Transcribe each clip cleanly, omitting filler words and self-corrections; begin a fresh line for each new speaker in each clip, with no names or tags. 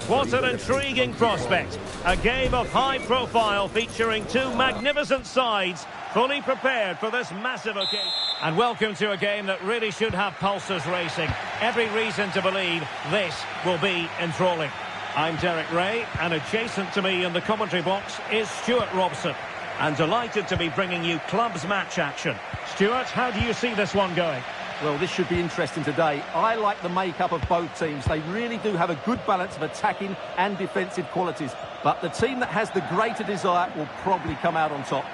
What an intriguing prospect. A game of high profile featuring two magnificent sides, fully prepared for this massive occasion. And welcome to a game that really should have pulses racing. Every reason to believe this will be enthralling. I'm Derek Ray, and adjacent to me in the commentary box is Stuart Robson. And delighted to be bringing you Clubs match action. Stuart, how do you see this one going?
Well, this should be interesting today. I like the makeup of both teams. They really do have a good balance of attacking and defensive qualities. But the team that has the greater desire will probably come out on top.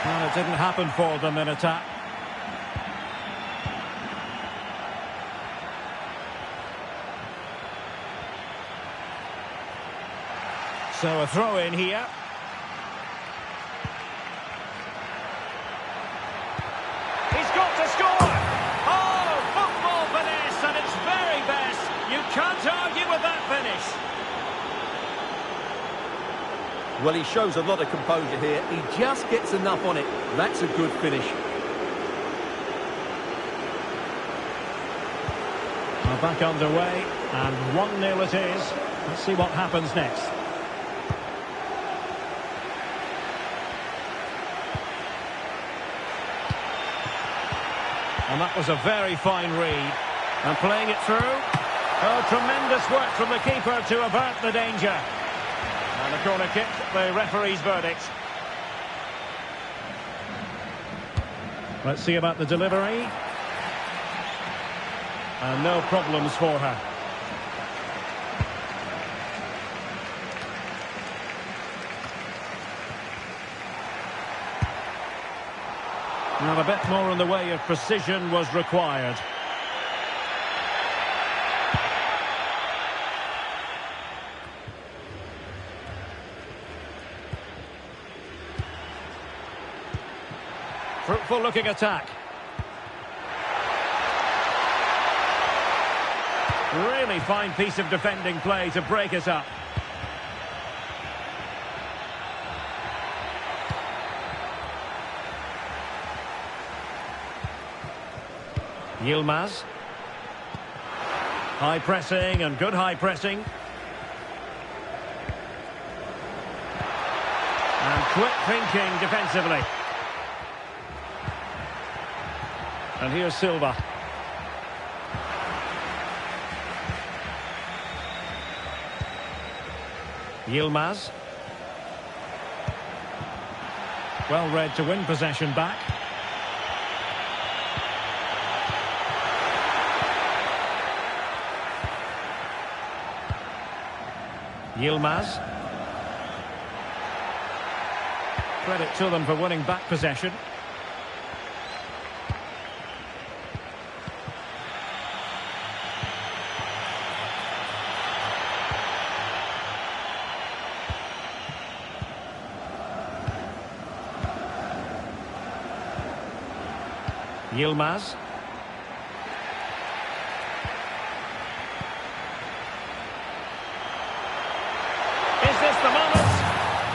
Well, it didn't happen for them in attack. So a throw in here. He's got to score! Oh, football finesse at its very best. You can't argue with that finish.
Well, he shows a lot of composure here. He just gets enough on it. That's a good finish.
Well, back underway, and 1-0 it is. Let's see what happens next. And that was a very fine read. And playing it through. Oh, tremendous work from the keeper to avert the danger. And a corner kick, the referee's verdict. Let's see about the delivery. And no problems for her. Now a bit more in the way of precision was required. Fruitful looking attack. Really fine piece of defending play to break it up. Yilmaz. High pressing and good high pressing. And quick thinking defensively. And here's Silva. Yilmaz. Well read to win possession back. Yilmaz. Credit to them for winning back possession. Yilmaz. Is this the moment?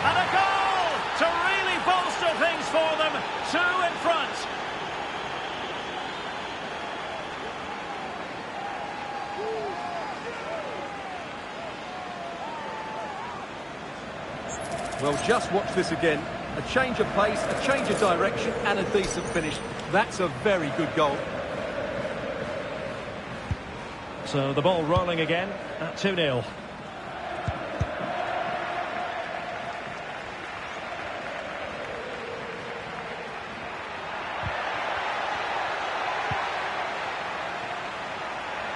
And a goal to really bolster things for them. 2 in front.
Well, just watch this again. A change of pace, a change of direction, and a decent finish. That's a very good goal.
So the ball rolling again at 2-0.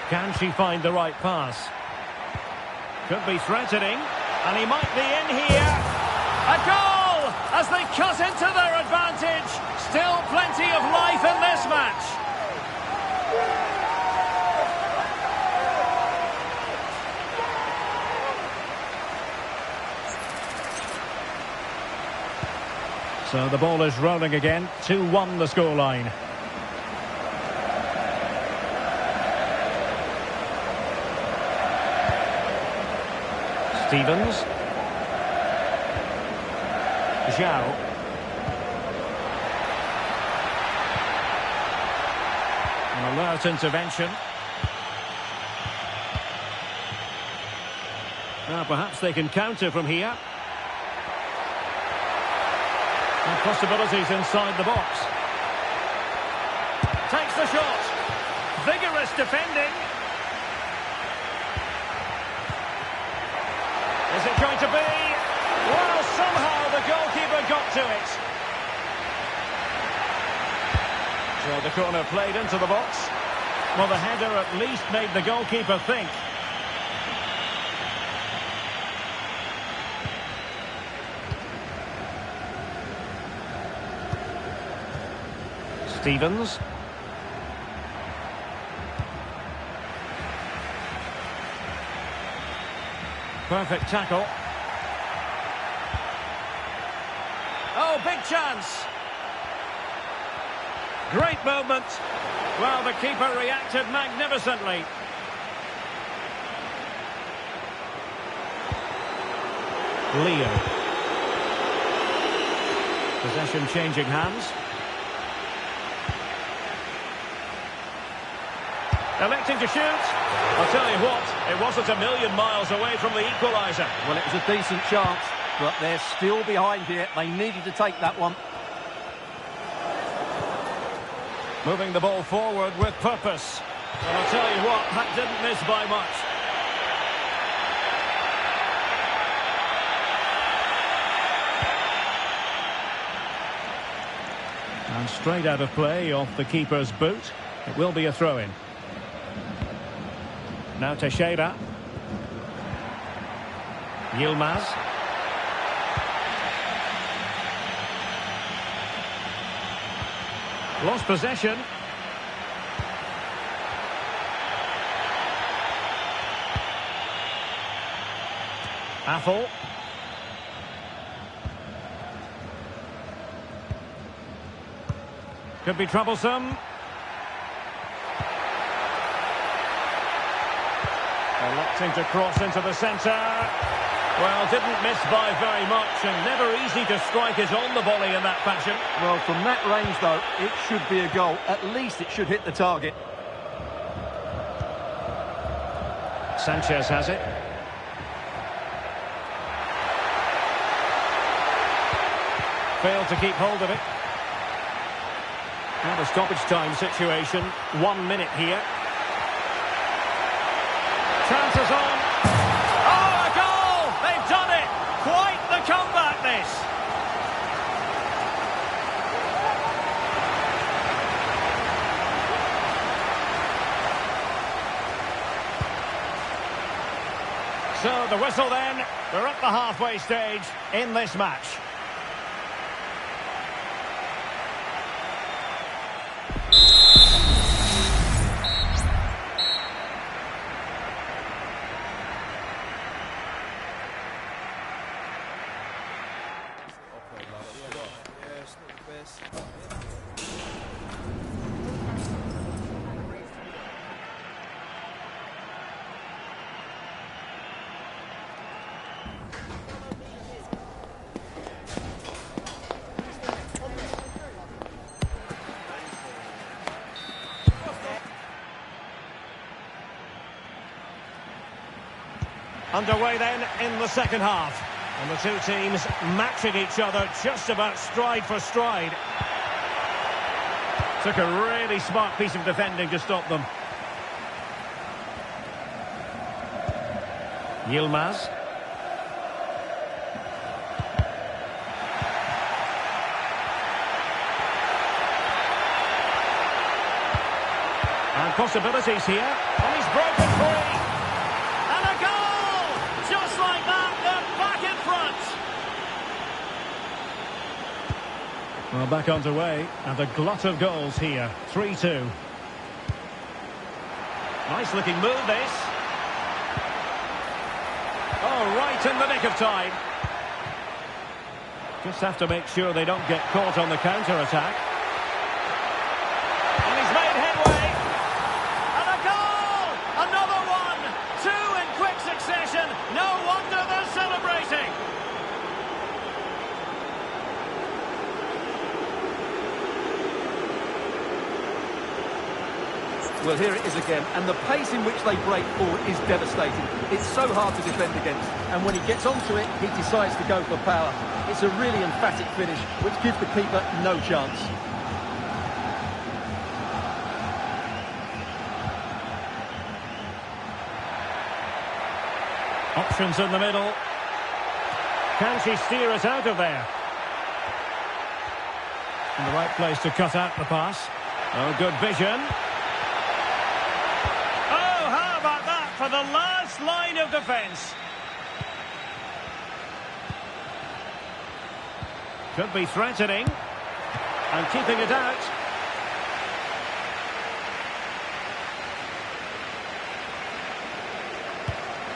Can she find the right pass? Could be threatening, and he might be in here. A goal as they cut into their advantage. Still plenty of life in this match. So the ball is rolling again. 2-1 the scoreline. Stevens. Zhao. An alert intervention. Now perhaps they can counter from here. And possibilities inside the box. Takes the shot. Vigorous defending. Is it going to be? Well, somehow the goalkeeper got to it. So the corner played into the box. Well, the header at least made the goalkeeper think. Stevens. Perfect tackle. Oh, big chance. Great moment. Well, the keeper reacted magnificently. Leo. Possession changing hands. Electing to shoot. I'll tell you what, it wasn't a million miles away from the equaliser.
Well, it was a decent chance, but they're still behind here. They needed to take that one.
Moving the ball forward with purpose. And I'll tell you what, that didn't miss by much. And straight out of play off the keeper's boot. It will be a throw-in. Now Teixeira. Yilmaz. Lost possession. Affle. Could be troublesome. Electing to cross into the centre. Well, didn't miss by very much, and never easy to strike it on the volley in that fashion.
Well, from that range, though, it should be a goal. At least it should hit the target.
Sanchez has it. Failed to keep hold of it. And a stoppage time situation. 1 minute here. Chances on. Oh, a goal! They've done it! Quite the comeback, this! So the whistle then. We're at the halfway stage in this match. Underway then in the second half. And the two teams matching each other just about stride for stride. Took a really smart piece of defending to stop them. Yilmaz. And possibilities here. And he's broken free. And a goal! Just like that, they're back in front. Well, back underway, and a glut of goals here. 3-2. Nice looking move, this. Oh, right in the nick of time. Just have to make sure they don't get caught on the counter-attack. And he's made headway. And a goal! Another one! Two in quick succession. No wonder they're celebrating.
Well, here it is again, and the pace in which they break forward is devastating. It's so hard to defend against, and when he gets onto it, he decides to go for power. It's a really emphatic finish, which gives the keeper no chance.
Options in the middle. Can she steer it out of there? In the right place to cut out the pass. Oh, good vision. Oh, how about that for the last line of defence? Could be threatening. And keeping it out.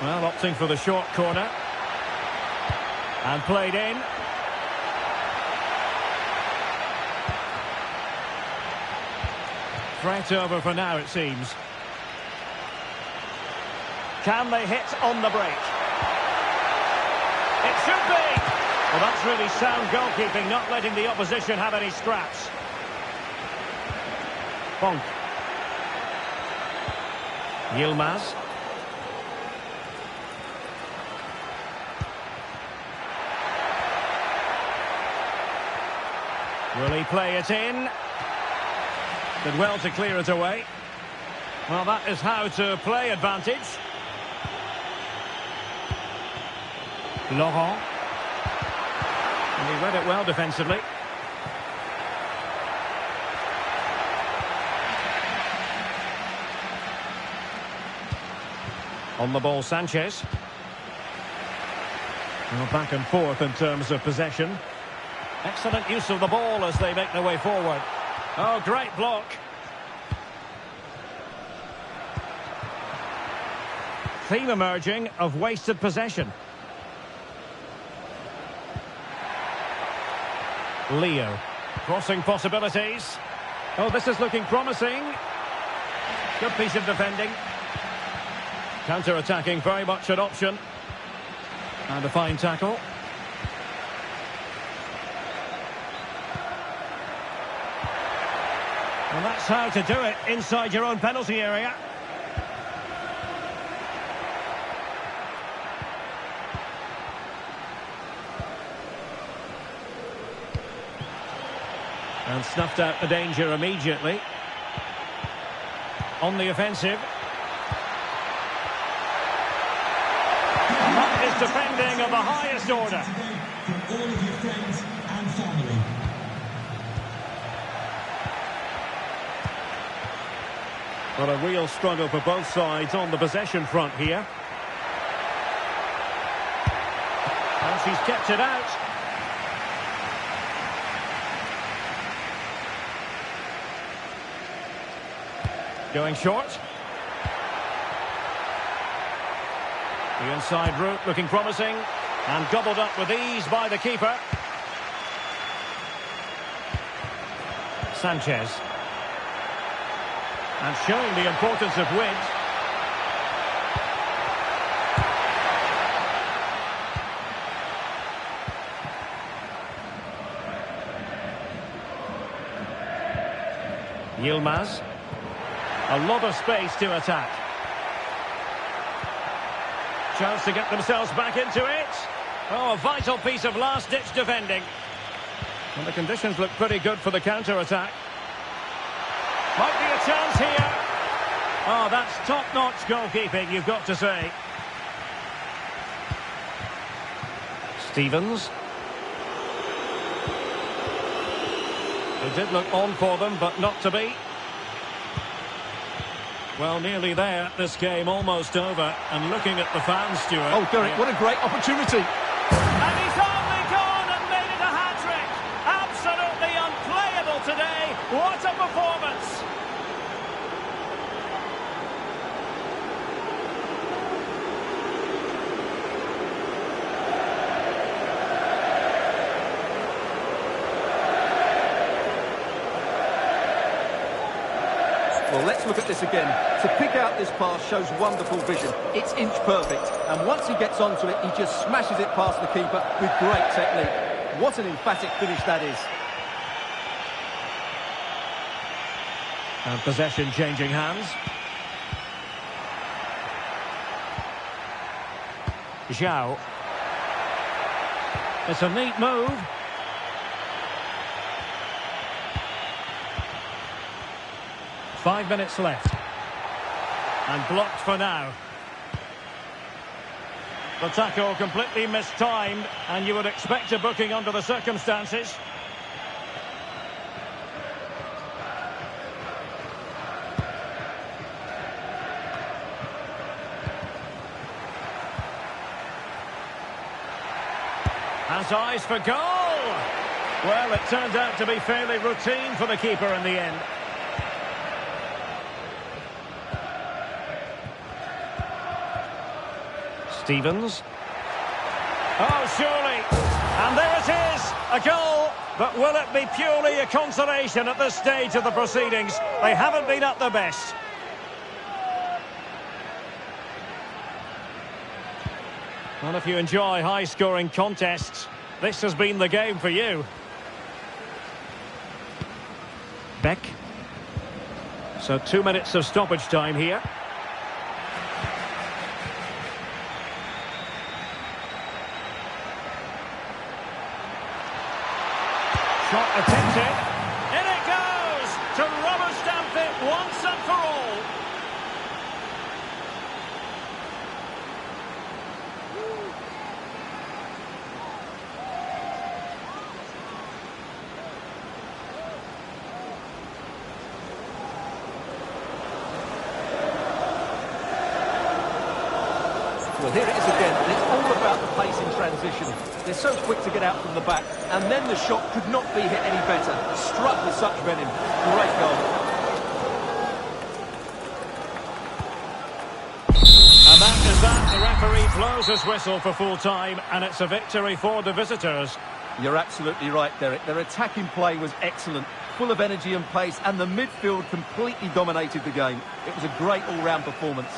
Well, opting for the short corner. And played in. Threat over for now, it seems. Can they hit on the break? It should be! Well, that's really sound goalkeeping, not letting the opposition have any scraps. Bonk. Yilmaz. Will he play it in? Did well to clear it away. Well, that is how to play advantage. Laurent. And he read it well defensively. On the ball, Sanchez. Well, back and forth in terms of possession. Excellent use of the ball as they make their way forward. Oh, great block. Theme emerging of wasted possession. Leo. Crossing possibilities. Oh, this is looking promising. Good piece of defending. Counter-attacking, very much an option. And a fine tackle. Well, that's how to do it inside your own penalty area. And snuffed out the danger immediately. On the offensive. And that is defending of the highest order.
For all of your friends and family.
Well, a real struggle for both sides on the possession front here. And she's kept it out. Going short. The inside route looking promising. And gobbled up with ease by the keeper. Sanchez. And showing the importance of width. Yilmaz. A lot of space to attack. Chance to get themselves back into it. Oh, a vital piece of last-ditch defending. And the conditions look pretty good for the counter-attack. Might be a chance here. Oh, that's top-notch goalkeeping, you've got to say. Stevens. It did look on for them, but not to be. Well, nearly there. This game almost over. And looking at the fans, Stuart.
Oh, Derek, what a great opportunity.
And he's only gone and made it a hat-trick. Absolutely unplayable today. What a performance.
Well, let's look at this again. To pick out this pass shows wonderful vision. It's inch perfect. And once he gets onto it, he just smashes it past the keeper with great technique. What an emphatic finish that is.
And possession changing hands. Zhao. It's a neat move. Five minutes left. And blocked for now. The tackle completely mistimed, and you would expect a booking under the circumstances. Has eyes for goal. Well, it turned out to be fairly routine for the keeper in the end. Stevens. Oh, surely. And there it is, a goal. But will it be purely a consolation at this stage of the proceedings? They haven't been at their best. Well, if you enjoy high-scoring contests, this has been the game for you. Beck. So 2 minutes of stoppage time here. Shot attempted. In it goes to rubber stamp it once and for all.
Well, here it is again, and it's all about the pace in transition. They're so quick to get out from the back, and then the shot could not be hit any better. Struck with such venom. Great goal.
And that is that. The referee blows his whistle for full time, and it's a victory for the visitors.
You're absolutely right, Derek. Their attacking play was excellent, full of energy and pace, and the midfield completely dominated the game. It was a great all-round performance.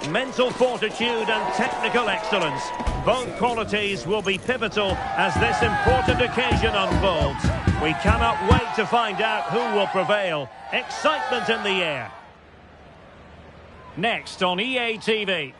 Mental fortitude and technical excellence. Both qualities will be pivotal as this important occasion unfolds. We cannot wait to find out who will prevail. Excitement in the air. Next on EA TV.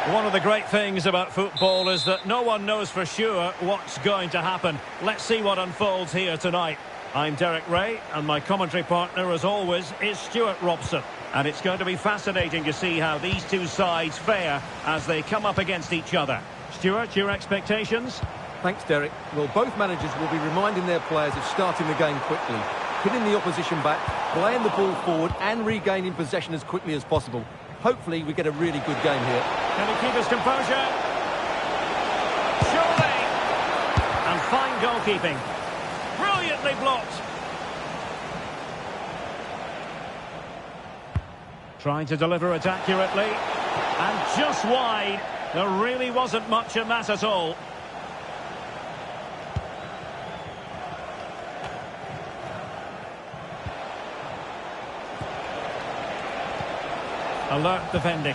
One of the great things about football is that no one knows for sure what's going to happen. Let's see what unfolds here tonight. I'm Derek Ray, and my commentary partner, as always, is Stuart Robson. And it's going to be fascinating to see how these two sides fare as they come up against each other. Stuart, your expectations?
Thanks, Derek. Well, both managers will be reminding their players of starting the game quickly, pinning the opposition back Playing the ball forward and regaining possession as quickly as possible. Hopefully we get a really good game here.
Can he keep his composure? Surely! And fine goalkeeping. Brilliantly blocked. Trying to deliver it accurately. And just wide. There really wasn't much in that at all. Alert defending.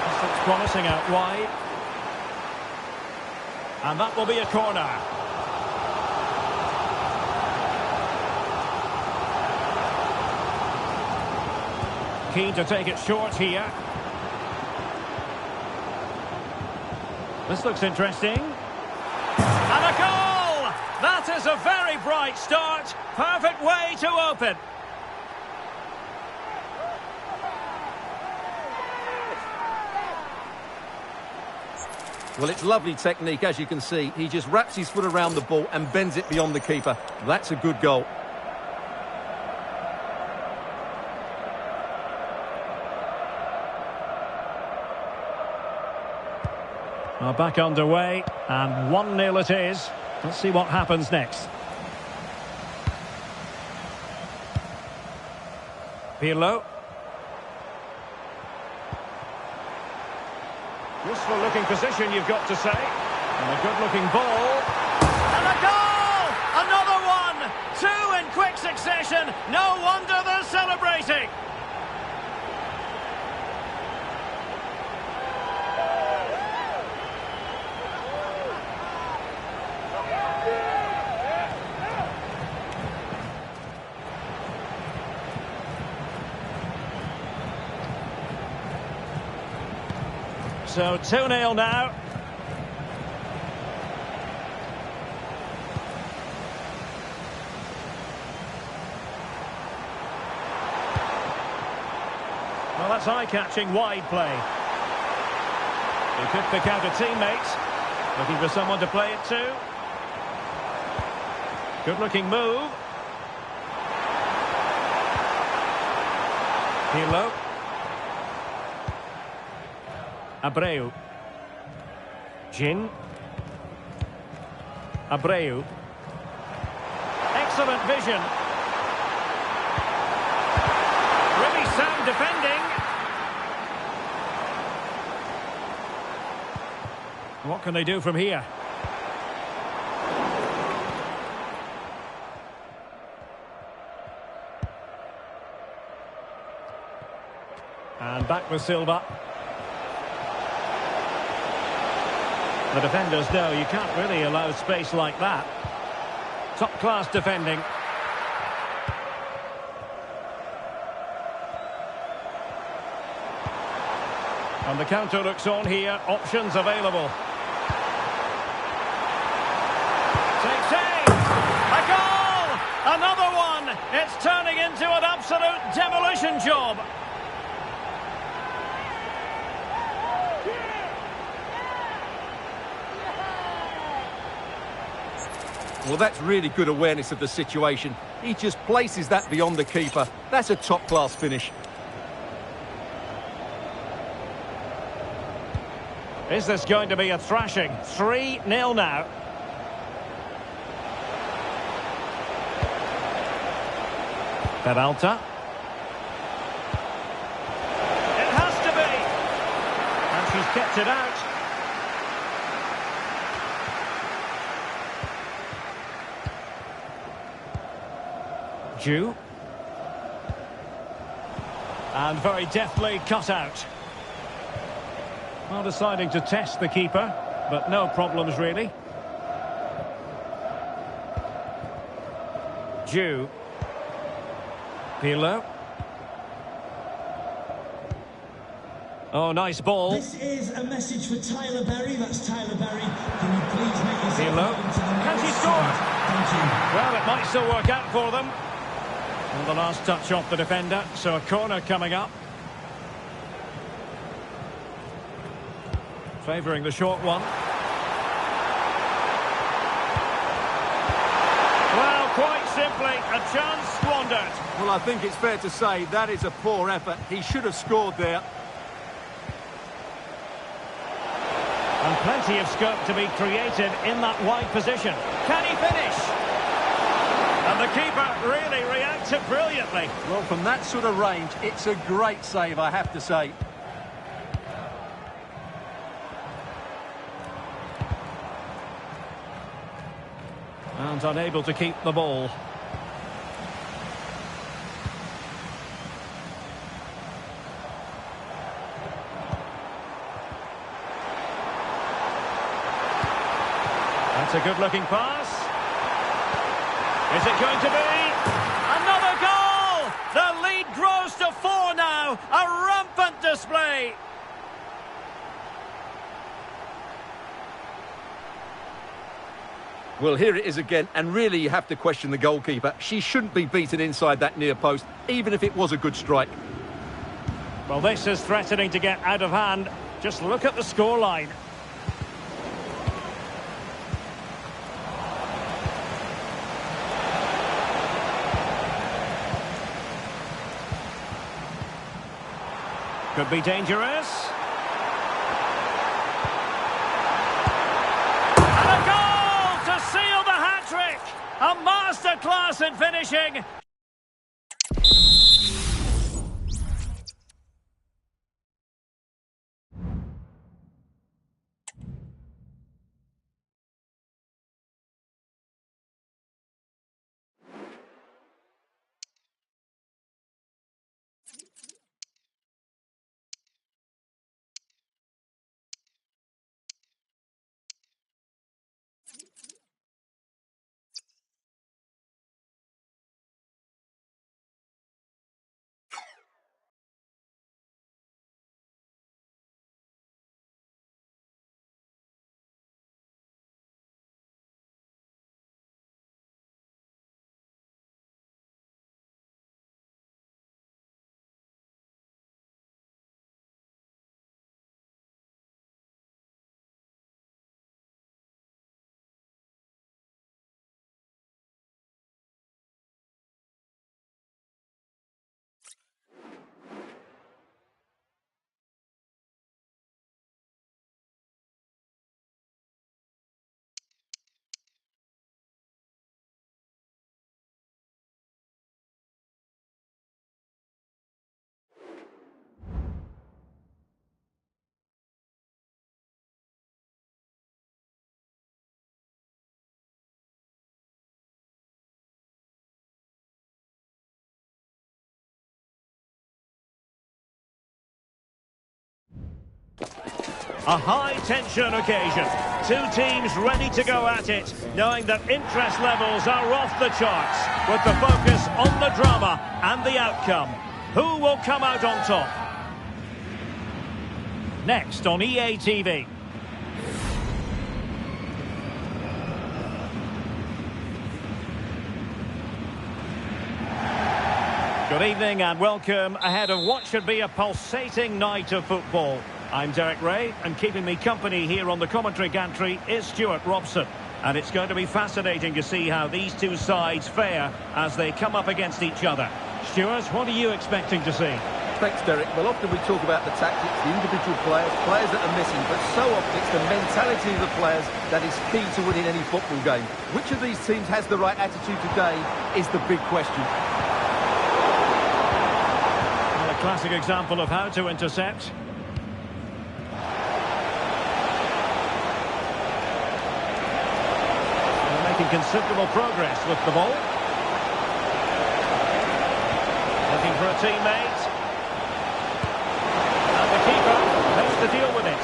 This looks promising out wide. And that will be a corner. Keen to take it short here. This looks interesting. And a goal! That is a very bright start. Perfect way to open.
Well, it's lovely technique, as you can see. He just wraps his foot around the ball and bends it beyond the keeper. That's a good goal.
Back underway, and 1-0 it is. Let's see what happens next. Pirlo. Useful looking position, you've got to say. And a good looking ball. And a goal! Another one! Two in quick succession. No wonder they're celebrating. So 2-0 now. Well, that's eye-catching wide play. He could pick out a teammate. Looking for someone to play it to. Good-looking move. Pirlo. Abreu. Jin. Abreu. Excellent vision. Really sound defending. What can they do from here? And back with Silva. The defenders know you can't really allow space like that. Top-class defending. And the counter looks on here. Options available. Takes aim! A goal! Another one! It's turning into an absolute demolition job.
Well, that's really good awareness of the situation. He just places that beyond the keeper. That's a top-class finish.
Is this going to be a thrashing? 3-0 now. Peralta. It has to be. And she's kept it out. Jew. And very deftly cut out. Well, deciding to test the keeper, but no problems really. Jew. Pirlo. Oh, nice ball.
This is a message for Tyler Berry. That's Tyler Berry. Can you please make yourself
Pirlo.
known to the
Can she
next
score?
Thank you.
Well, it might still work out for them. And the last touch off the defender, so a corner coming up. Favouring the short one. simply a chance squandered.
Well, I think it's fair to say that is a poor effort. He should have scored there.
And plenty of scope to be created in that wide position. Can he finish? And the keeper really reacted brilliantly.
Well, from that sort of range, it's a great save, I have to say.
And unable to keep the ball. That's a good-looking pass. Is it going to be? Another goal! The lead grows to 4 now. A rampant display.
Well, here it is again, and really you have to question the goalkeeper. She shouldn't be beaten inside that near post, even if it was a good strike.
Well, this is threatening to get out of hand. Just look at the scoreline. Could be dangerous. And a goal to seal the hat-trick! A masterclass in finishing. A high-tension occasion. Two teams ready to go at it, knowing that interest levels are off the charts, with the focus on the drama and the outcome. Who will come out on top? Next on EA TV. Good evening and welcome ahead of what should be a pulsating night of football. I'm Derek Ray, and keeping me company here on the commentary gantry is Stuart Robson. And it's going to be fascinating to see how these two sides fare as they come up against each other. Stuart, what are you expecting to see?
Thanks, Derek. Well, often we talk about the tactics, the individual players, players that are missing, but so often it's the mentality of the players that is key to winning any football game. Which of these teams has the right attitude today is the big question.
Well, a classic example of how to intercept. Considerable progress with the ball. Looking for a teammate. And the keeper has to deal with it.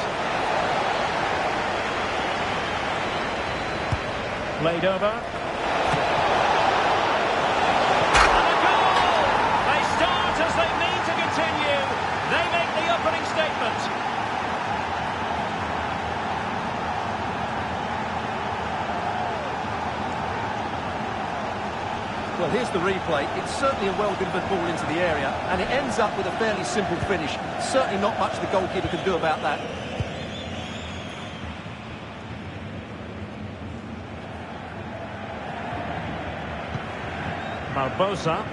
Played over. And a goal! They start as they mean to continue. They make the opening statement.
Well, here's the replay. It's certainly a well-delivered ball into the area, and it ends up with a fairly simple finish. Certainly not much the goalkeeper can do about that.
Barbosa.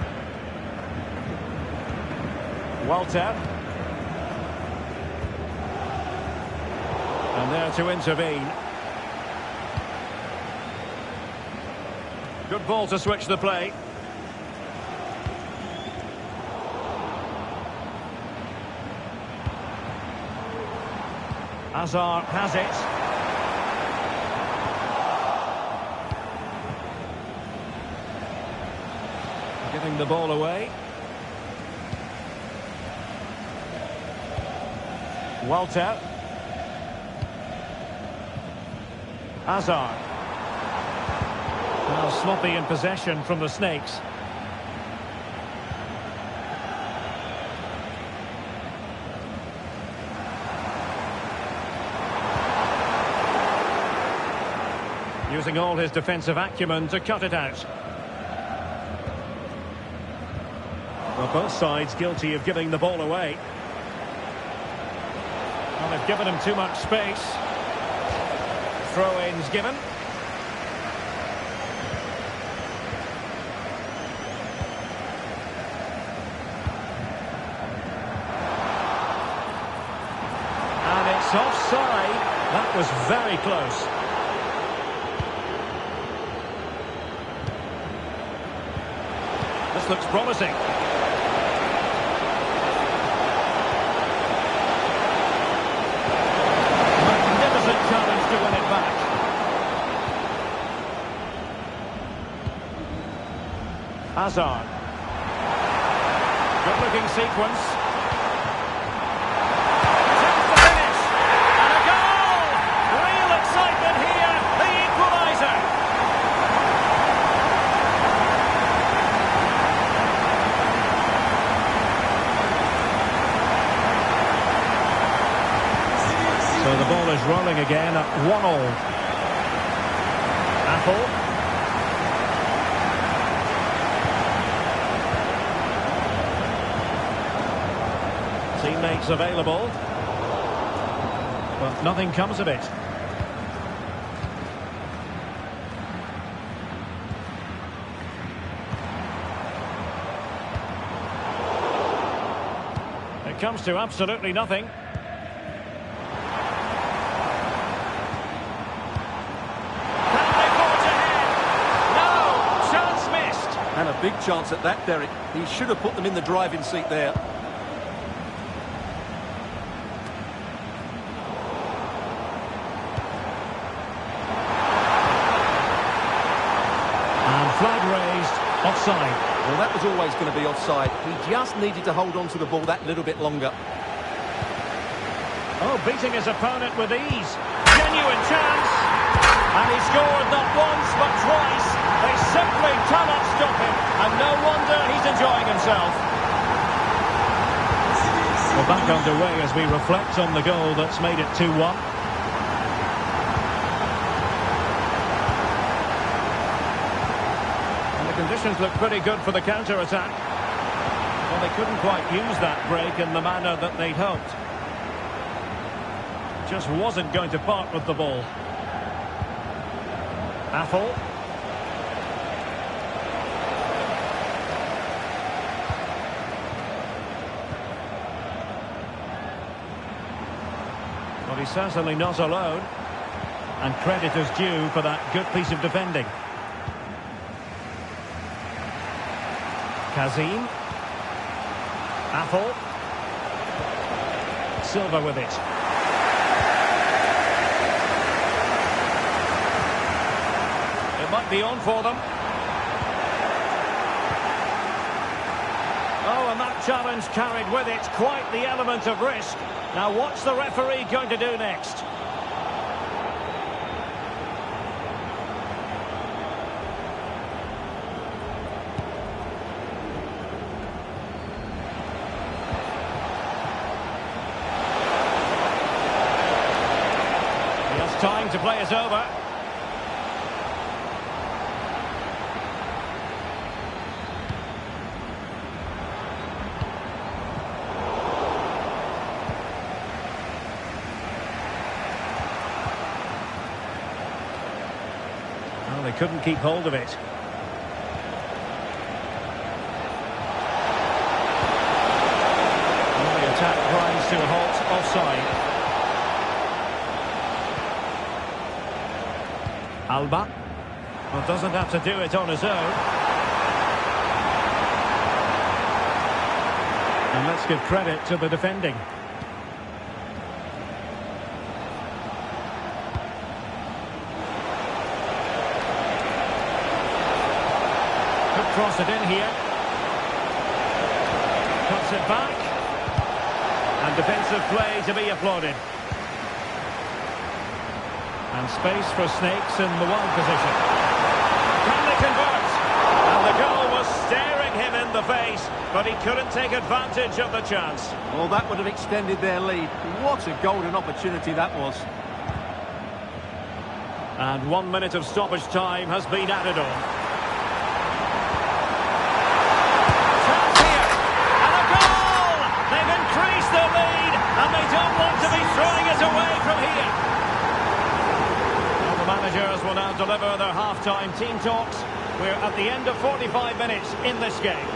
Walter. And there to intervene. Good ball to switch the play. Hazard has it. Giving the ball away. Walter. Hazard. Well, sloppy in possession from the Snakes. Using all his defensive acumen to cut it out. Well, both sides guilty of giving the ball away. Well, they've given him too much space. Throw-ins given. And it's offside. That was very close. This looks promising. Magnificent challenge to win it back. Hazard. Good-looking sequence. Attempts to finish. And a goal! Real excitement here. The equaliser. So the ball is rolling again at 1-1. Apple. Teammates available. But nothing comes of it. It comes to absolutely nothing.
And a big chance at that, Derek. He should have put them in the driving seat there.
And flag raised, offside.
Well, that was always going to be offside. He just needed to hold on to the ball that little bit longer.
Oh, beating his opponent with ease. Genuine chance. And he scored not once, but twice. They simply cannot stop him. And no wonder he's enjoying himself. We're back underway as we reflect on the goal that's made it 2-1. And the conditions look pretty good for the counter-attack. Well, they couldn't quite use that break in the manner that they'd hoped. Just wasn't going to part with the ball. Apple. But he's certainly not alone. And credit is due for that good piece of defending. Kazim. Apple. Silva with it. Might be on for them. Oh, and that challenge carried with it quite the element of risk. Now what's the referee going to do next? He has time to play it over. They couldn't keep hold of it. to a halt offside. Alba. Well, doesn't have to do it on his own. And let's give credit to the defending. Could cross it in here. Cuts it back. And defensive play to be applauded. And space for Snakes in the wide position. Can they convert? And the goal was staring him in the face, but he couldn't take advantage of the chance.
Well, that would have extended their lead. What a golden opportunity that was.
And 1 minute of stoppage time has been added on. Chance here. And a goal! They've increased their lead, and they don't want to be throwing it away from here. Well, the managers will now deliver their half-time team talks. We're at the end of 45 minutes in this game.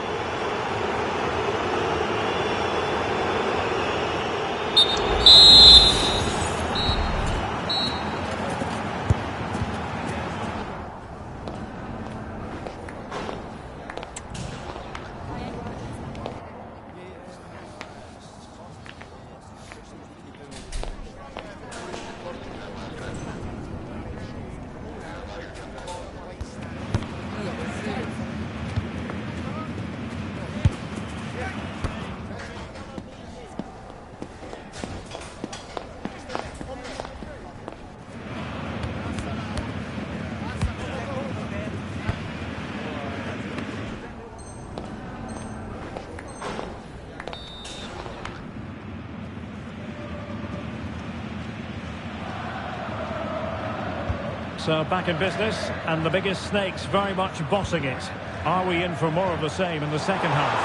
So back in business, and the biggest Snakes very much bossing it. Are we in for more of the same in the second half?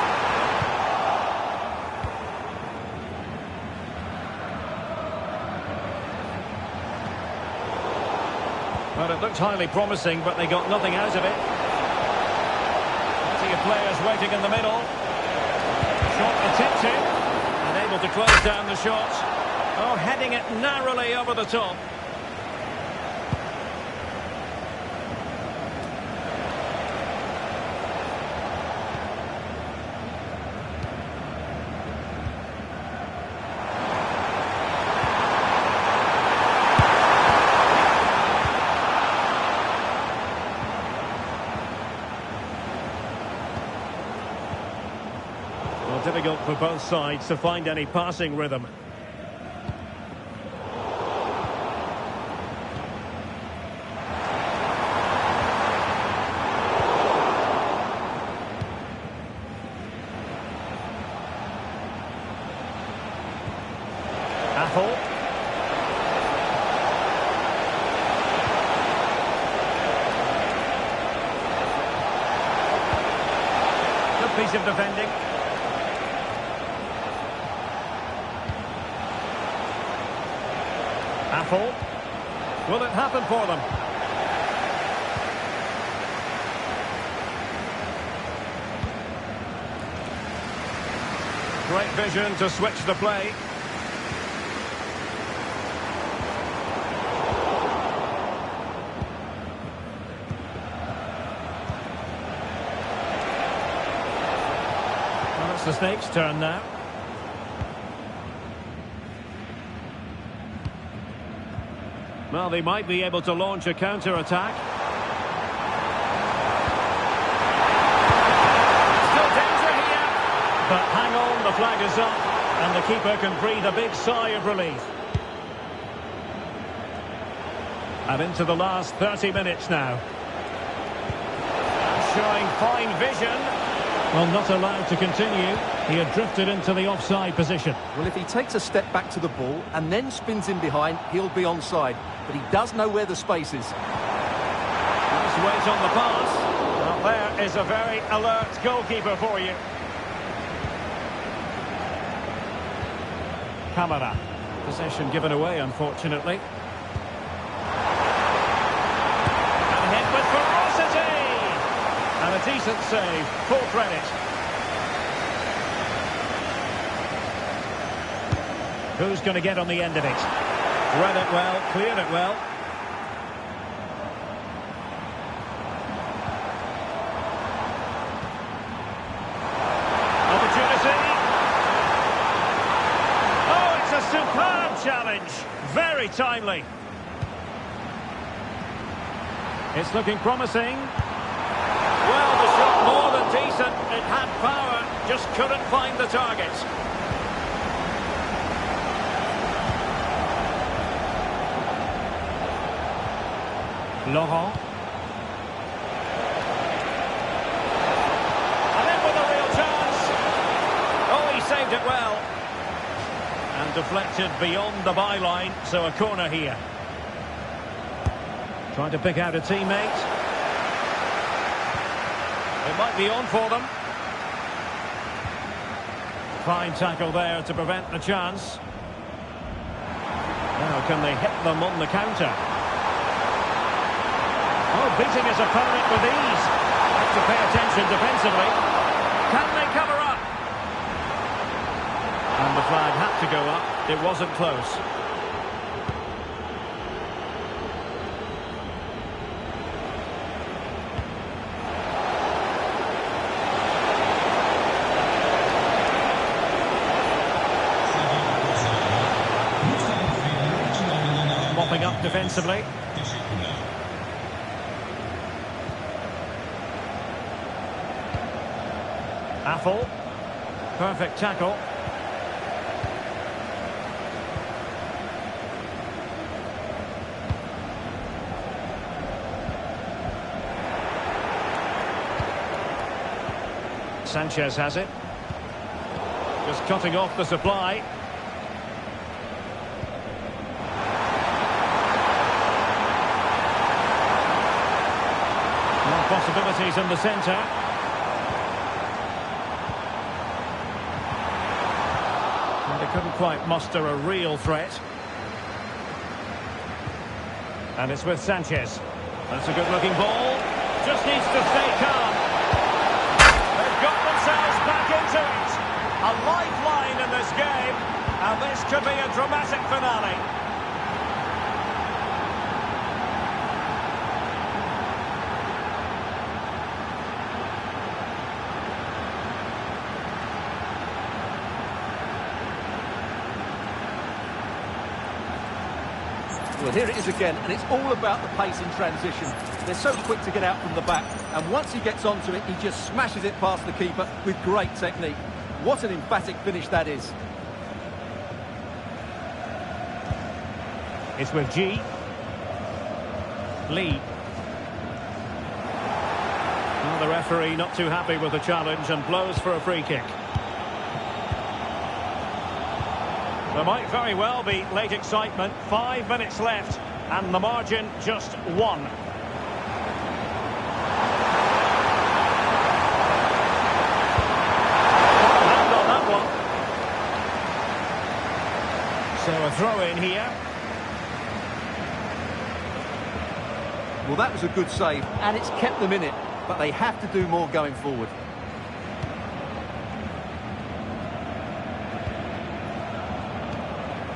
Well, it looked highly promising, but they got nothing out of it. Plenty of players waiting in the middle. Shot attempted, and able to close down the shot. Oh, heading it narrowly over the top. Difficult for both sides to find any passing rhythm. Apple. Good piece of defending. Apple. Will it happen for them? Great vision to switch the play. Well, it's the Snakes' turn now. Well, they might be able to launch a counter-attack. Still danger here. But hang on, the flag is up. And the keeper can breathe a big sigh of relief. And into the last 30 minutes now. Showing fine vision. Well, not allowed to continue. He had drifted into the offside position.
Well, if he takes a step back to the ball and then spins in behind, he'll be onside. But he does know where the space is.
Nice weight on the pass. Well, there is a very alert goalkeeper for you. Camara. Possession given away, unfortunately. And hit with ferocity. And a decent save. Full credit. Who's going to get on the end of it? Read it well, cleared it well. Opportunity. Oh, it's a superb challenge. Very timely. It's looking promising. Well, the shot more than decent. It had power, just couldn't find the target. Laurent. And in with a real chance. Oh, he saved it well. And deflected beyond the byline, so a corner here. Trying to pick out a teammate. It might be on for them. Fine tackle there to prevent the chance. Now can they hit them on the counter? Oh, beating his opponent with ease. Have to pay attention defensively. Can they cover up? And the flag had to go up. It wasn't close. Mopping up defensively. Affle. Perfect tackle. Sanchez has it. Just cutting off the supply. More possibilities in the centre. They couldn't quite muster a real threat. And it's with Sanchez. That's a good-looking ball. Just needs to stay calm. They've got themselves back into it. A lifeline in this game. And this could be a dramatic finale.
Well, here it is again, and it's all about the pace in transition. They're so quick to get out from the back, and once he gets onto it, he just smashes it past the keeper with great technique. What an emphatic finish that is.
It's with G. Lee. Well, the referee not too happy with the challenge and blows for a free kick. There might very well be late excitement. 5 minutes left, and the margin just 1. Hand on that one. So a throw in here.
Well, that was a good save, and it's kept them in it, but they have to do more going forward.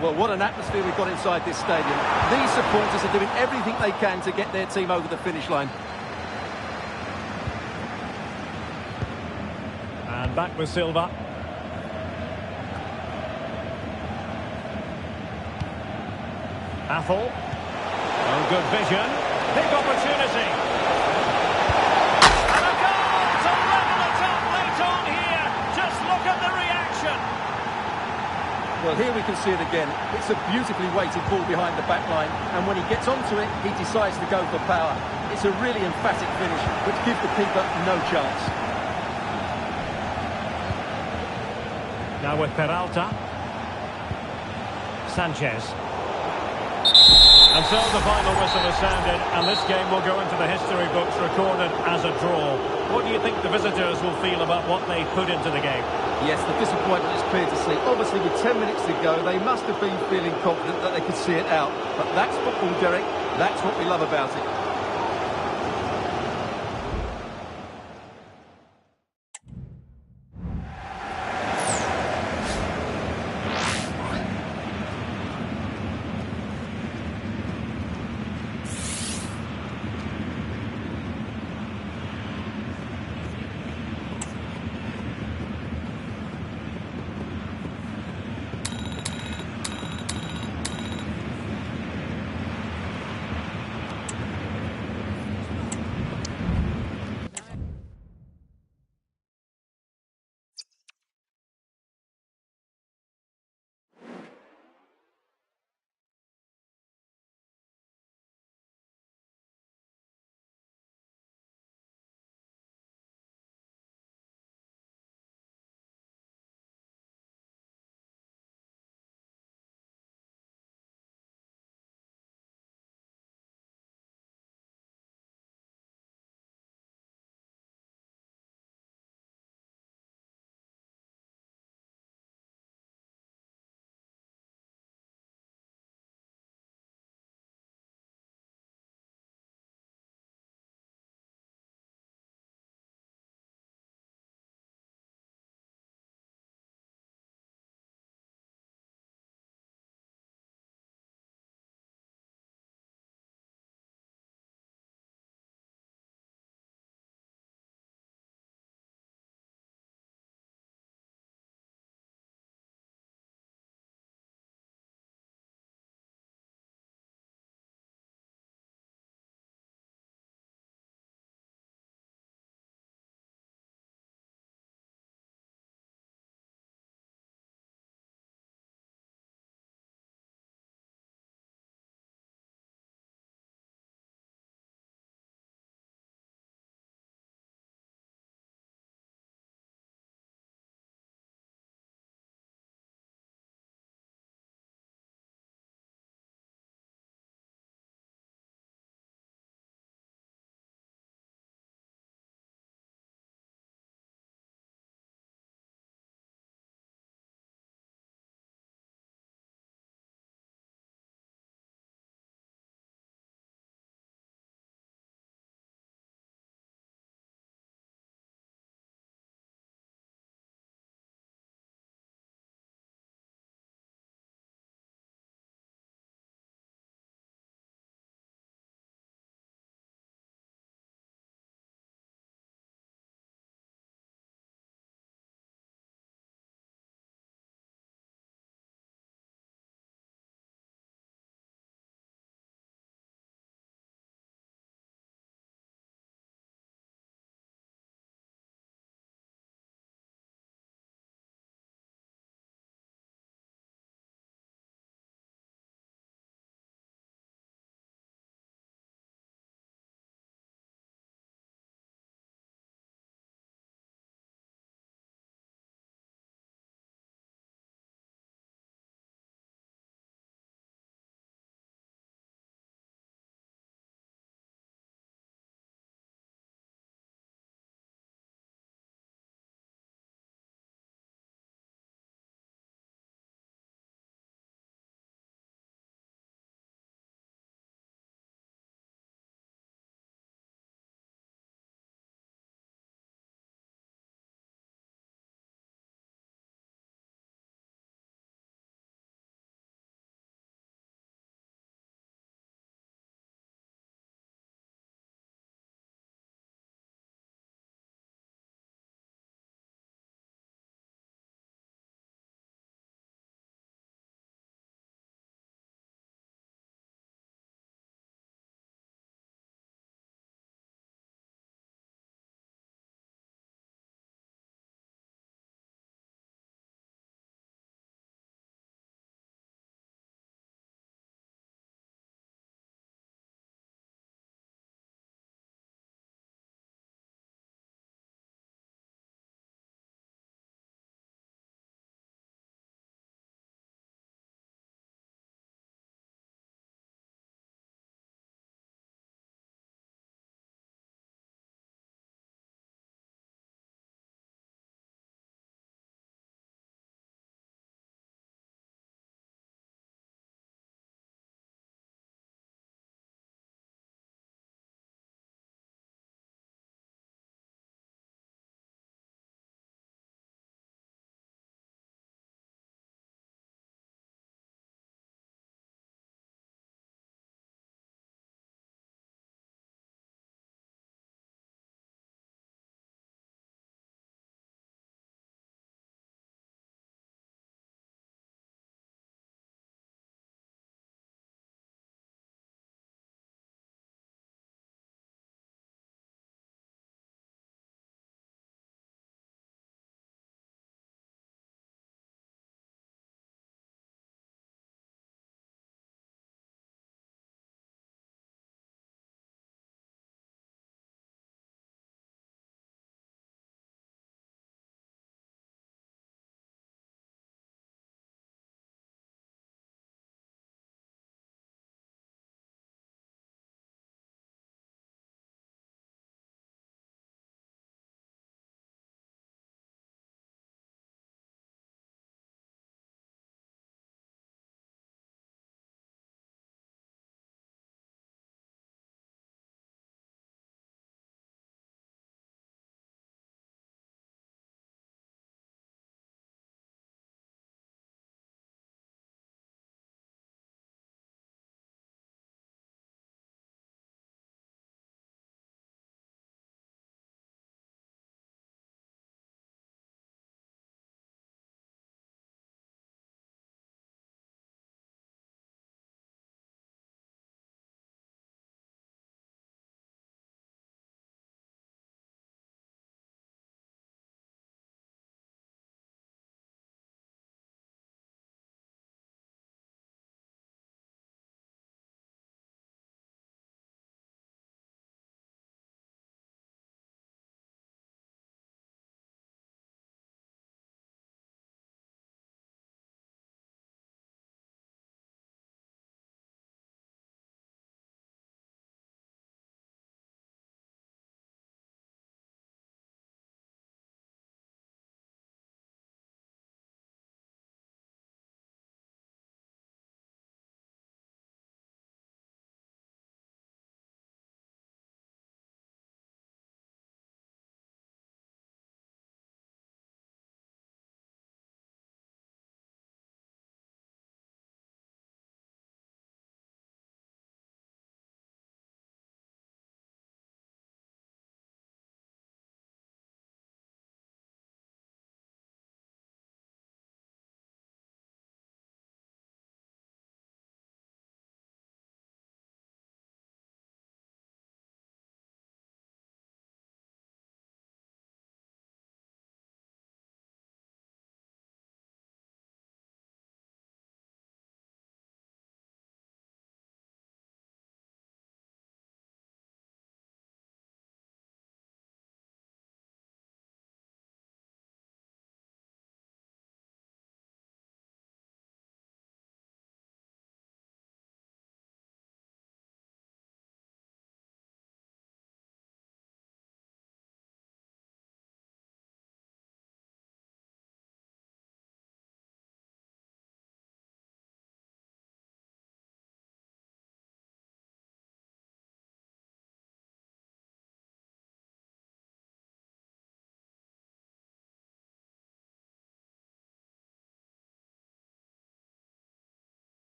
Well, what an atmosphere we've got inside this stadium. These supporters are doing everything they can to get their team over the finish line.
And back with Silva. Affle. Oh, good vision. Big opportunity. And a goal to level it up late on here. Just look at the reaction.
Well, here we can see it again. It's a beautifully weighted ball behind the back line, and when he gets onto it, he decides to go for power. It's a really emphatic finish, which gives the keeper no chance.
Now with Peralta. Sanchez. And so the final whistle is sounded, and this game will go into the history books recorded as a draw. What do you think the visitors will feel about what they put into the game?
Yes, the disappointment is clear to see. Obviously, with 10 minutes to go, they must have been feeling confident that they could see it out. But that's football, Derek. That's what we love about it.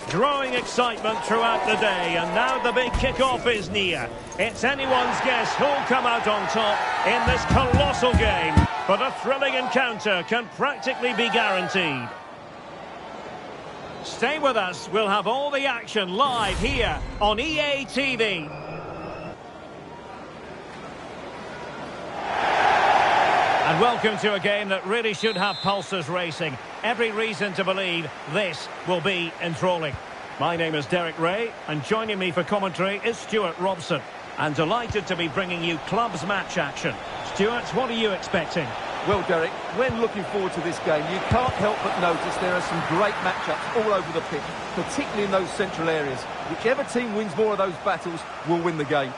Growing excitement throughout the day, and now the big kick-off is near. It's anyone's guess who'll come out on top in this colossal game, but a thrilling encounter can practically be guaranteed. Stay with us, we'll have all the action live here on EA TV. And welcome to a game that really should have pulses racing. Every reason to believe this will be enthralling. My name is Derek Ray, and joining me for commentary is Stuart Robson. And delighted to be bringing you Clubs match action. Stuart, what are you expecting?
Well, Derek, when looking forward to this game, you can't help but notice there are some great matchups all over the pitch, particularly in those central areas. Whichever team wins more of those battles will win the game.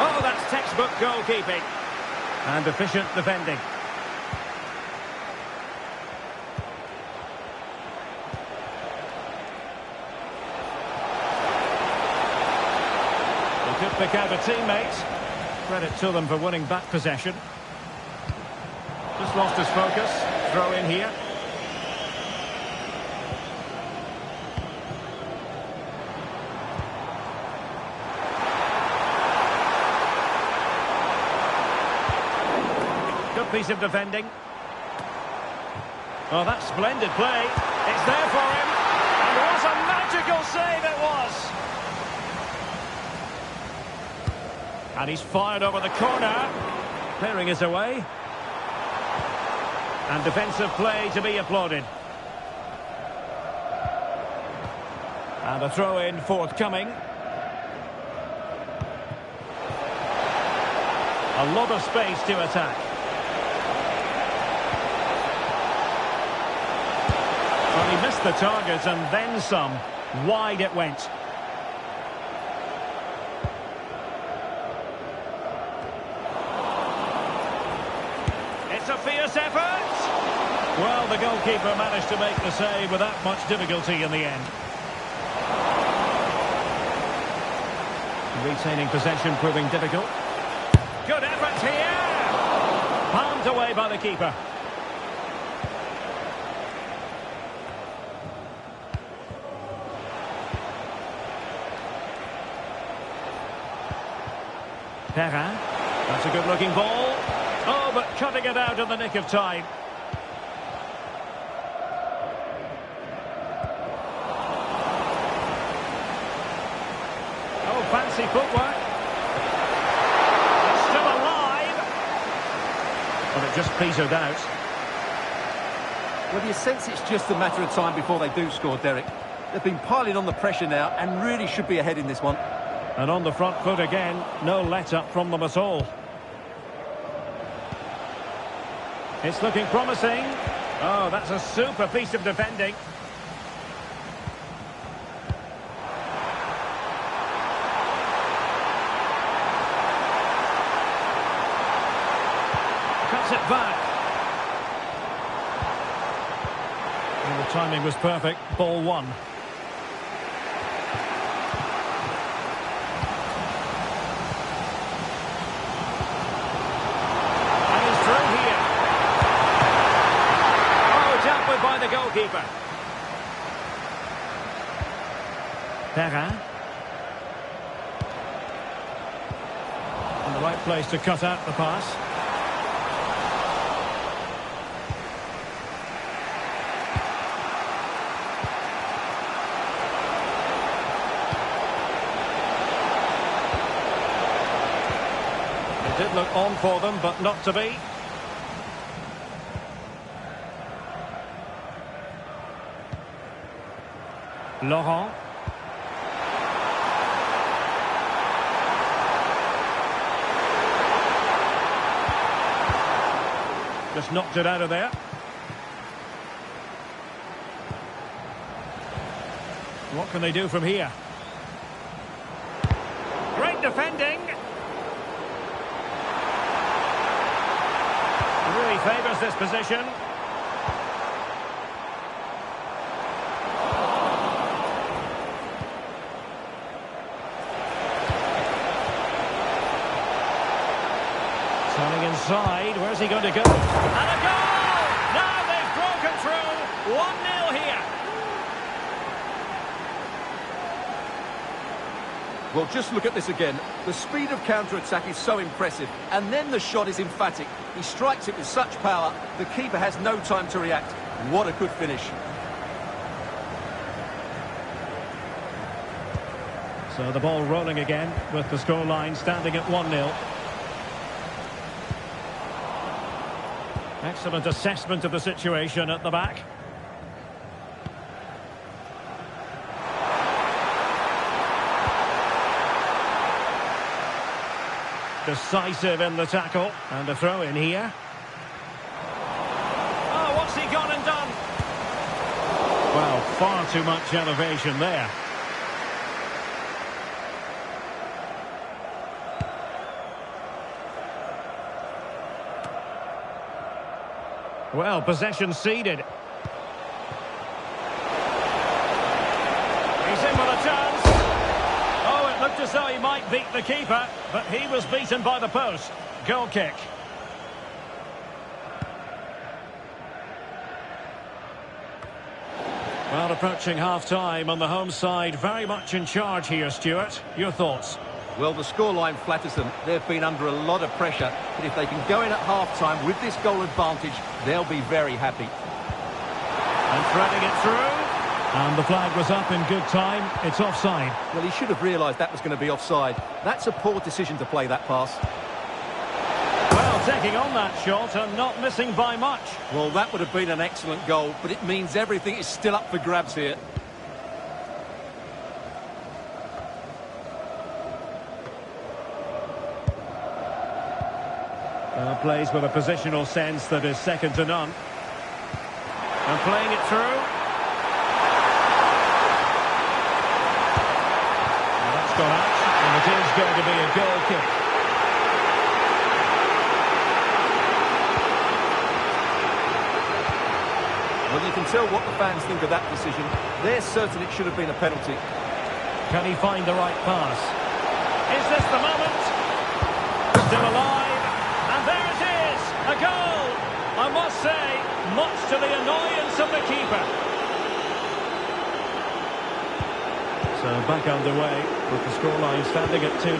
Oh, that's textbook goalkeeping. And efficient defending. He could pick out a teammate. Credit to them for winning back possession. Just lost his focus. Throw in here. Piece of defending. Oh, that's splendid play. It's there for him. And what a magical save it was. And he's fired over the corner. Clearing his away. And defensive play to be applauded. And a throw-in forthcoming. A lot of space to attack. Well, he missed the target and then some. Wide it went. It's a fierce effort. Well, the goalkeeper managed to make the save without much difficulty in the end. Retaining possession proving difficult. Good effort here. Palmed away by the keeper. Pelé. That's a good-looking ball. Oh, but cutting it out in the nick of time. Oh, fancy footwork. It's still alive. But it just petered out.
Well, you sense it's just a matter of time before they do score, Derek. They've been piling on the pressure now and really should be ahead in this one.
And on the front foot again, no let-up from them at all. It's looking promising. Oh, that's a super piece of defending. Cuts it back. And the timing was perfect. Ball one. By the goalkeeper. Pelé. In the right place to cut out the pass. It did look on for them, but not to be. Laurent. Just knocked it out of there. What can they do from here? Great defending. Really favours this position. Turning inside, where's he going to go? And a goal! Now they've through. 1-0 here.
Well, just look at this again. The speed of counter-attack is so impressive. And then the shot is emphatic. He strikes it with such power, the keeper has no time to react. What a good finish.
So the ball rolling again with the scoreline standing at 1-0. Excellent assessment of the situation at the back. Decisive in the tackle. And a throw in here. Oh, what's he gone and done? Well, far too much elevation there. Well, possession ceded. He's in with a chance. Oh, it looked as though he might beat the keeper, but he was beaten by the post. Goal kick. Well, approaching half-time on the home side, very much in charge here, Stuart. Your thoughts?
Well, the scoreline flatters them. They've been under a lot of pressure, but if they can go in at half-time with this goal advantage, they'll be very happy.
And threading it through. And the flag was up in good time. It's offside.
Well, he should have realised that was going to be offside. That's a poor decision to play that pass.
Well, taking on that shot and not missing by much.
Well, that would have been an excellent goal, but it means everything is still up for grabs here.
Plays with a positional sense that is second to none. And playing it through. Well, that's gone out, and it is going to be a goal kick.
Well, you can tell what the fans think of that decision. They're certain it should have been a penalty.
Can he find the right pass? Is this the moment? Still alive. And there it is, a goal! I must say, much to the annoyance of the keeper. So back underway with the scoreline standing at 2-0.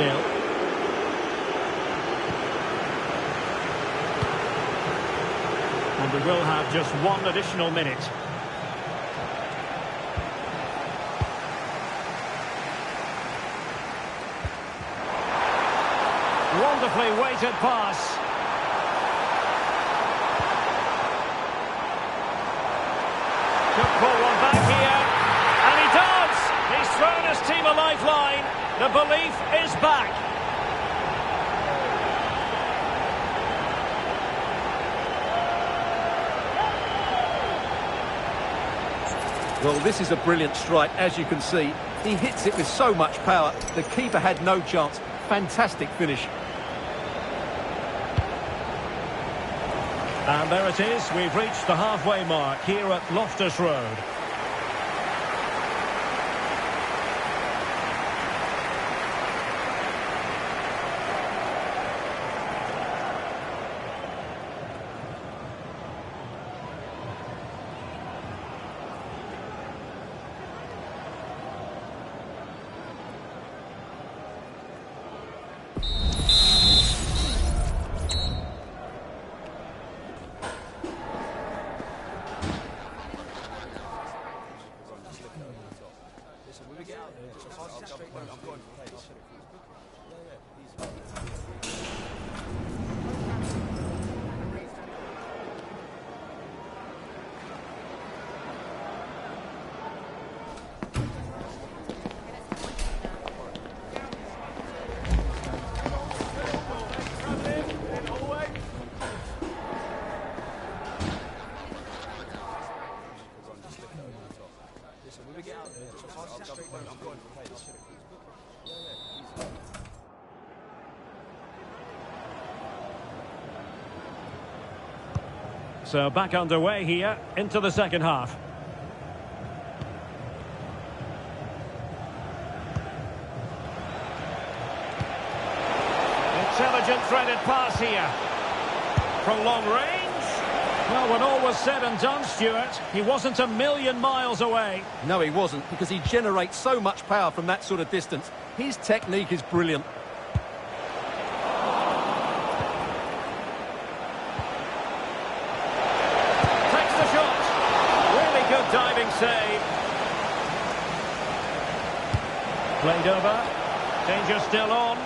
And we will have just one additional minute. Wonderfully weighted pass. Could pull one back here, and he does! He's thrown his team a lifeline. The belief is back.
Well, this is a brilliant strike, as you can see. He hits it with so much power. The keeper had no chance. Fantastic finish.
And there it is. We've reached the halfway mark here at Loftus Road. So back underway here into the second half. Intelligent threaded pass here. From long range. Well, when all was said and done, Stuart, he wasn't a million miles away.
No, he wasn't, because he generates so much power from that sort of distance. His technique is brilliant.
Takes the shot. Really good diving save. Played over. Danger still on.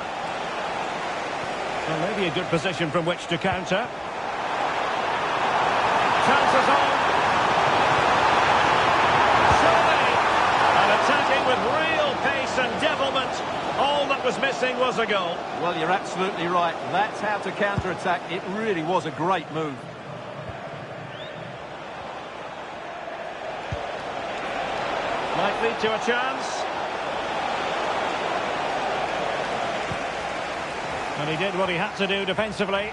Well, maybe a good position from which to counter. Chances on. Surely. And attacking with real pace and devilment. All that was missing was a goal.
Well, you're absolutely right. That's how to counter-attack. It really was a great move.
Might lead to a chance. And he did what he had to do defensively.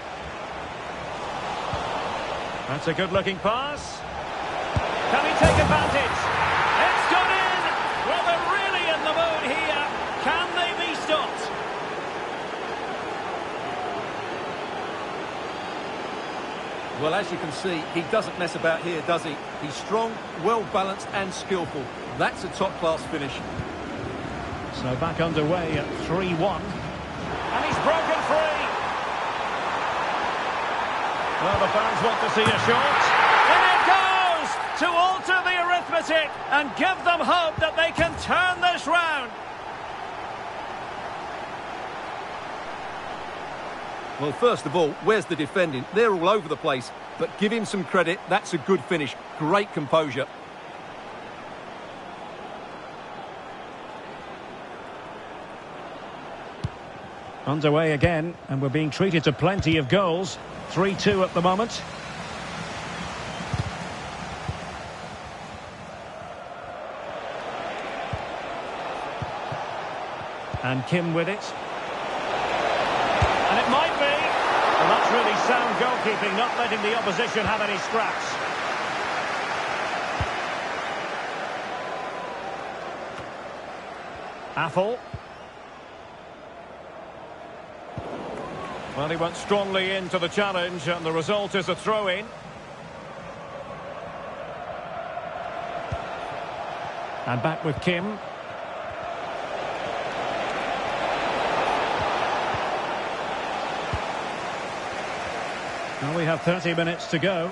That's a good-looking pass. Can he take advantage? It's gone in! Well, they're really in the mood here. Can they be stopped?
Well, as you can see, he doesn't mess about here, does he? He's strong, well-balanced and skillful. That's a top-class finish.
So back underway at 3-1. And he's broken free. Well, the fans want to see a shot. In it goes! To alter the arithmetic and give them hope that they can turn this round.
Well, first of all, where's the defending? They're all over the place. But give him some credit. That's a good finish. Great composure.
Underway again, and we're being treated to plenty of goals. 3-2 at the moment. And Kim with it. And it might be. Well, that's really sound goalkeeping, not letting the opposition have any scraps. Affle. Well, he went strongly into the challenge, and the result is a throw-in. And back with Kim. Well, we have 30 minutes to go.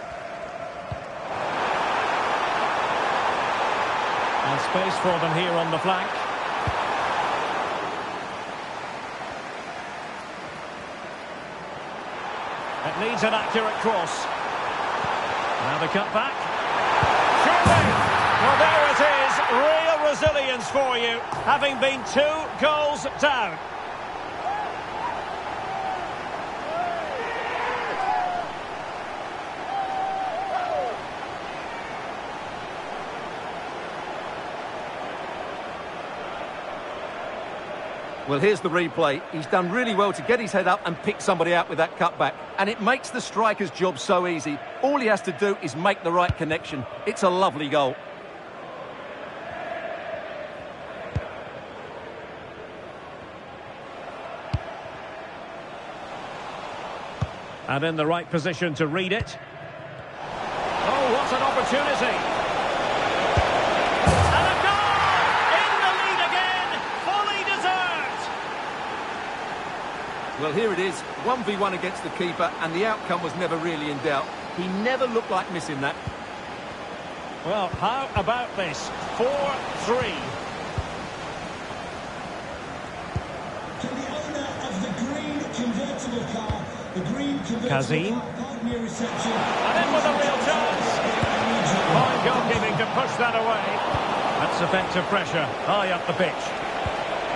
And space for them here on the flank. It needs an accurate cross. Now the cut back. Surely! Well, there it is. Real resilience for you, having been 2 goals down.
Well, here's the replay. He's done really well to get his head up and pick somebody out with that cutback. And it makes the striker's job so easy. All he has to do is make the right connection. It's a lovely goal.
And in the right position to read it. Oh, what an opportunity. And a goal! In the lead again, fully deserved.
Well, here it is. 1v1 against the keeper, and the outcome was never really in doubt. He never looked like missing that.
Well, how about this? 4-3.
Can the owner of the green convertible car, the green convertible
Kazim.
car, pardon me, reception.
And in with a real chance. Fine goalkeeping to push that away. That's effective pressure, high up the pitch.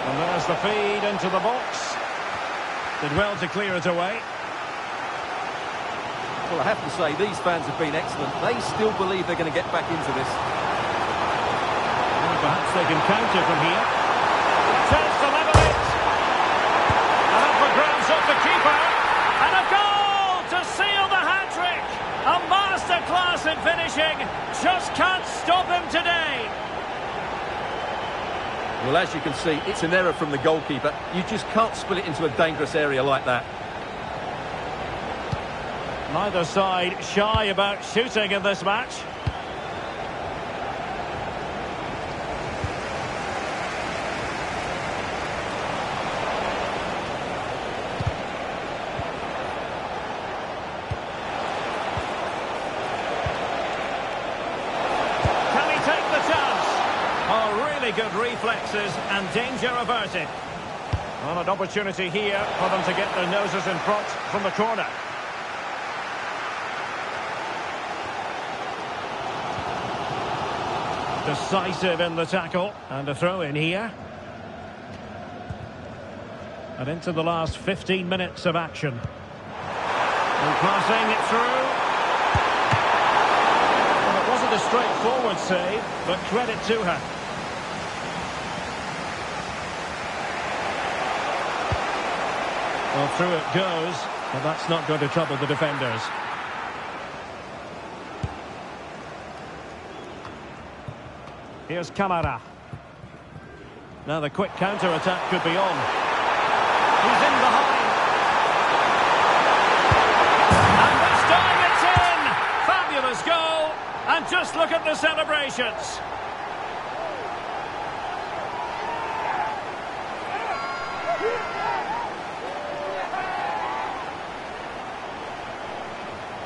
And there's the feed into the box. Did well to clear it away.
Well, I have to say, these fans have been excellent. They still believe they're going to get back into this.
Well, perhaps they can counter from here. Chance to level it. And up for grabs off the keeper. And a goal to seal the hat-trick. A masterclass in finishing. Just can't stop him today.
Well, as you can see, it's an error from the goalkeeper. You just can't spill it into a dangerous area like that.
Neither side shy about shooting in this match. Can he take the chance? Oh, really good reflexes and danger averted. Well, an opportunity here for them to get their noses in front from the corner. Decisive in the tackle, and a throw in here. And into the last 15 minutes of action. And passing it through. Well, it wasn't a straightforward save, but credit to her. Well, through it goes, but that's not going to trouble the defenders. Here's Camara. Now the quick counter-attack could be on. He's in behind. And this time it's in! Fabulous goal! And just look at the celebrations.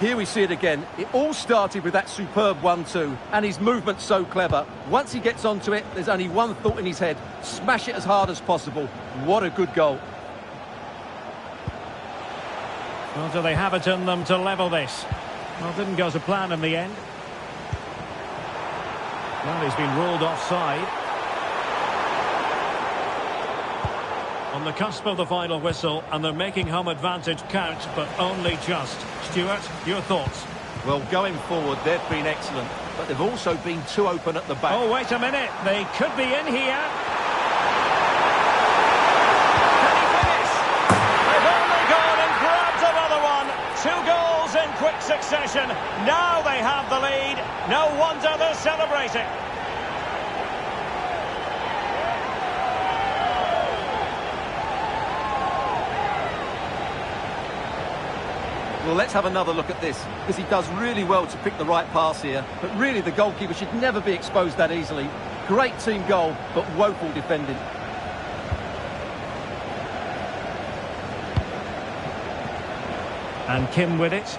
Here we see it again. It all started with that superb 1-2, and his movement's so clever. Once he gets onto it, there's only one thought in his head: smash it as hard as possible. What a good goal.
Well, do they have it in them to level this? Well, didn't go to plan in the end. Well, he's been ruled offside. On the cusp of the final whistle, and they're making home advantage count, but only just. Stuart, your thoughts?
Well, going forward, they've been excellent, but they've also been too open at the back.
Oh, wait a minute. They could be in here. Can he finish? They've only gone and grabbed another one. 2 goals in quick succession. Now they have the lead. No wonder they're celebrating.
Well, let's have another look at this, because he does really well to pick the right pass here. But really, the goalkeeper should never be exposed that easily. Great team goal, but woeful defending.
And Kim with it.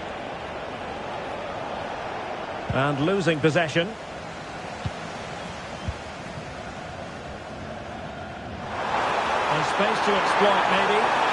And losing possession. And space to exploit, maybe.